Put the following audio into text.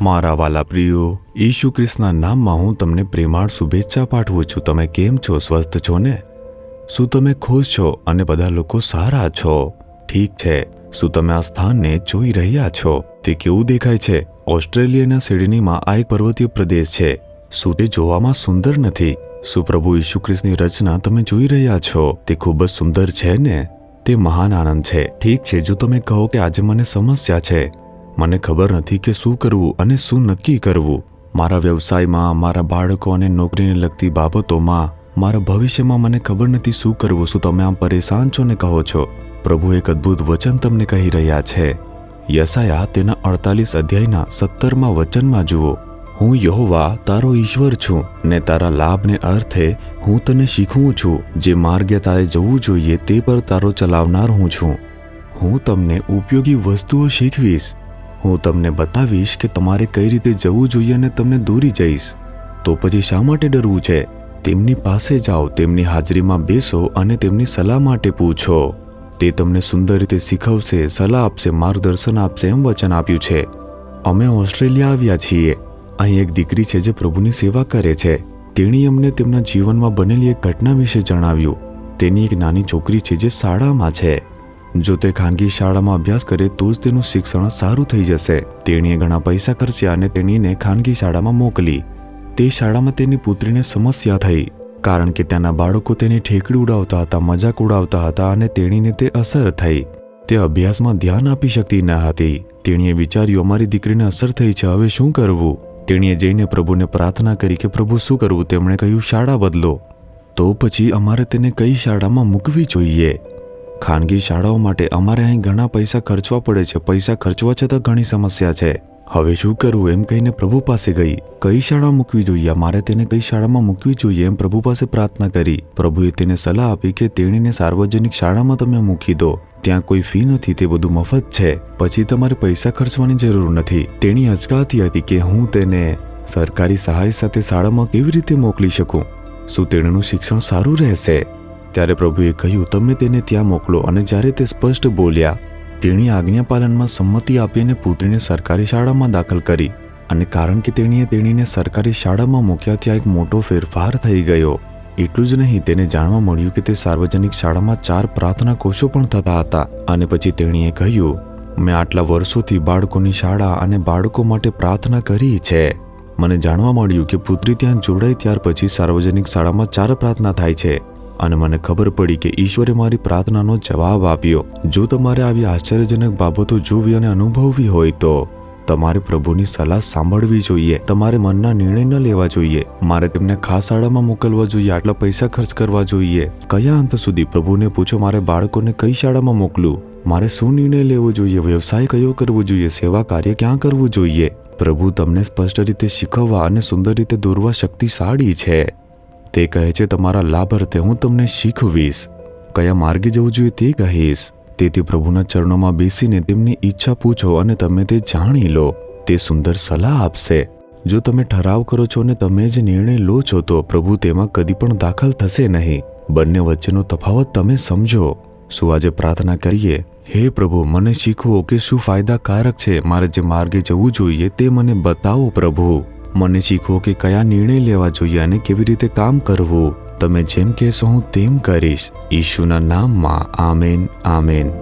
મારા વાલા પ્રિયો, ઈસુ ખ્રિસ્તના નામમાં હું તમને પ્રેમાળ શુભેચ્છા પાઠવું છું। તમે કેમ છો? સ્વસ્થ છો ને? શું તમે ખુશ છો અને બધા લોકો સારા છો? ઠીક છે। શું તમે આ સ્થાનને જોઈ રહ્યા છો? તે કેવું દેખાય છે? ઓસ્ટ્રેલિયાના સિડનીમાં આ એક પર્વતીય પ્રદેશ છે। શું તે જોવામાં સુંદર નથી? શું પ્રભુ ઈસુ ખ્રિસ્તની રચના તમે જોઈ રહ્યા છો? તે ખૂબ જ સુંદર છે ને? તે મહાન આનંદ છે। ઠીક છે, જો તમે કહો કે આજે મને સમસ્યા છે, મને ખબર નથી કે શું કરવું અને શું નક્કી કરવું, મારા વ્યવસાયમાં, મારા બાળકો અને નોકરીને લગતી બાબતોમાં, મારા ભવિષ્યમાં મને ખબર નથી શું કરવું, શું તમે આમ પરેશાન છો ને કહો છો? પ્રભુ એક અદ્ભુત વચન તમને કહી રહ્યા છે। યશાયા તેના 48 અધ્યાયના 17મા વચનમાં જુઓ, હું યહોવા તારો ઈશ્વર છું ને તારા લાભને અર્થે હું તને શીખવું છું। જે માર્ગે તારે જવું જોઈએ તે પર તારો ચલાવનાર હું છું। હું તમને ઉપયોગી વસ્તુઓ શીખવીશ। હું તમને બતાવીશ કે તમારે કઈ રીતે જવું જોઈએ અને તમને દોરી જઈશ। તો પછી શા માટે ડરવું છે? તેમની પાસે જાઓ, તેમની હાજરીમાં બેસો અને તેમની સલાહ માટે પૂછો। તે તમને સુંદર રીતે શીખવશે, સલાહ આપશે, માર્ગદર્શન આપશે એમ વચન આપ્યું છે। અમે ઓસ્ટ્રેલિયા આવ્યા છીએ। અહીં એક દીકરી છે જે પ્રભુની સેવા કરે છે। તેણે અમને તેમના જીવનમાં બનેલી એક ઘટના વિશે જણાવ્યું। તેની એક નાની છોકરી છે જે શાળામાં છે। જો તે ખાનગી શાળામાં અભ્યાસ કરે તો જ તેનું શિક્ષણ સારું થઈ જશે। તેણીએ ઘણા પૈસા ખર્ચ્યા અને તેણીને ખાનગી શાળામાં મોકલી। તે શાળામાં તેની પુત્રીને સમસ્યા થઈ, કારણ કે ત્યાંના બાળકો તેની ઠેકડી ઉડાવતા હતા, મજાક ઉડાવતા હતા અને તેણીને તે અસર થઈ। તે અભ્યાસમાં ધ્યાન આપી શકતી ન હતી। તેણીએ વિચાર્યું, અમારી દીકરીને અસર થઈ છે, હવે શું કરવું? તેણીએ જઈને પ્રભુને પ્રાર્થના કરી કે પ્રભુ શું કરવું? તેમણે કહ્યું, શાળા બદલો। તો પછી અમારે તેને કઈ શાળામાં મૂકવી જોઈએ? ખાનગી શાળાઓ માટે અમારે અહીં ઘણા પૈસા ખર્ચવા પડે છે। પૈસા ખર્ચવા છતાં ઘણી સમસ્યા છે। હવે શું કરવું એમ કહીને પ્રભુ પાસે ગઈ। કઈ શાળા મૂકવી જોઈએ? મારે તેને કઈ શાળામાં મૂકવી જોઈએ એમ પ્રભુ પાસે પ્રાર્થના કરી। પ્રભુએ તેને સલાહ આપી કે તેણીને સાર્વજનિક શાળામાં તમે મૂકી દો। ત્યાં કોઈ ફી નથી, તે બધું મફત છે। પછી તમારે પૈસા ખર્ચવાની જરૂર નથી। તેણી અચકાતી હતી કે હું તેને સરકારી સહાય સાથે શાળામાં કેવી રીતે મોકલી શકું? શું તેણીનું શિક્ષણ સારું રહેશે? ત્યારે પ્રભુએ કહ્યું, તમે તેને ત્યાં મોકલો। અને જ્યારે તે સ્પષ્ટ બોલ્યા, તેણી આજ્ઞાપાલનમાં સંમતિ આપી અને પુત્રીને સરકારી શાળામાં દાખલ કરી। અને કારણ કે તેણીને સરકારી શાળામાં મૂક્યા, ત્યાં એક મોટો ફેરફાર થઈ ગયો। એટલું જ નહીં, તેને જાણવા મળ્યું કે તે સાર્વજનિક શાળામાં 4 પ્રાર્થના કોષો પણ થતા હતા। અને પછી તેણીએ કહ્યું, મેં આટલા વર્ષોથી બાળકોની શાળા અને બાળકો માટે પ્રાર્થના કરી છે। મને જાણવા મળ્યું કે પુત્રી ત્યાં જોડાઈ ત્યાર પછી સાર્વજનિક શાળામાં 4 પ્રાર્થના થાય છે। અને મને ખબર પડી કે ઈશ્વરે મારી પ્રાર્થનાનો જવાબ આપ્યો। જો તમારે આવી આશ્ચર્યજનક બાબતો જોવી અને અનુભવવી હોય તો તમારે પ્રભુની સલાહ સાંભળવી જોઈએ। તમારે મનના નિર્ણય ન લેવા જોઈએ। મારે તેમને ખાસ શાળામાં મોકલવા જોઈએ, આટલા પૈસા ખર્ચ કરવા જોઈએ? કયા અંત સુધી? પ્રભુને પૂછો, મારે બાળકોને કઈ શાળામાં મોકલું? મારે શું નિર્ણય લેવો જોઈએ? વ્યવસાય કયો કરવો જોઈએ? સેવા કાર્ય ક્યાં કરવું જોઈએ? પ્રભુ તમને સ્પષ્ટ રીતે શીખવવા અને સુંદર રીતે દોરવા શક્તિશાળી છે। તે કહે છે, તમારા લાભ અર્થે હું તમને શીખવીશ, કયા માર્ગે જવું જોઈએ તે કહીશ। તેથી પ્રભુના ચરણોમાં બેસીને તેમની ઈચ્છા પૂછો અને તમે તે જાણી લો। તે સુંદર સલાહ આપશે। જો તમે ઠરાવ કરો છો અને તમે જ નિર્ણય લો છો તો પ્રભુ તેમાં કદી પણ દાખલ થશે નહીં। બંને વચ્ચેનો તફાવત તમે સમજો। શું આજે પ્રાર્થના કરીએ, હે પ્રભુ, મને શીખવો કે શું ફાયદાકારક છે? મારે જે માર્ગે જવું જોઈએ તે મને બતાવો પ્રભુ। મને શીખવો કે કયા નિર્ણય લેવા જોઈએ અને કેવી રીતે કામ કરવું। તમે જેમ કહેશો હું તેમ કરીશ। ઈશુના નામમાં આમેન, આમેન।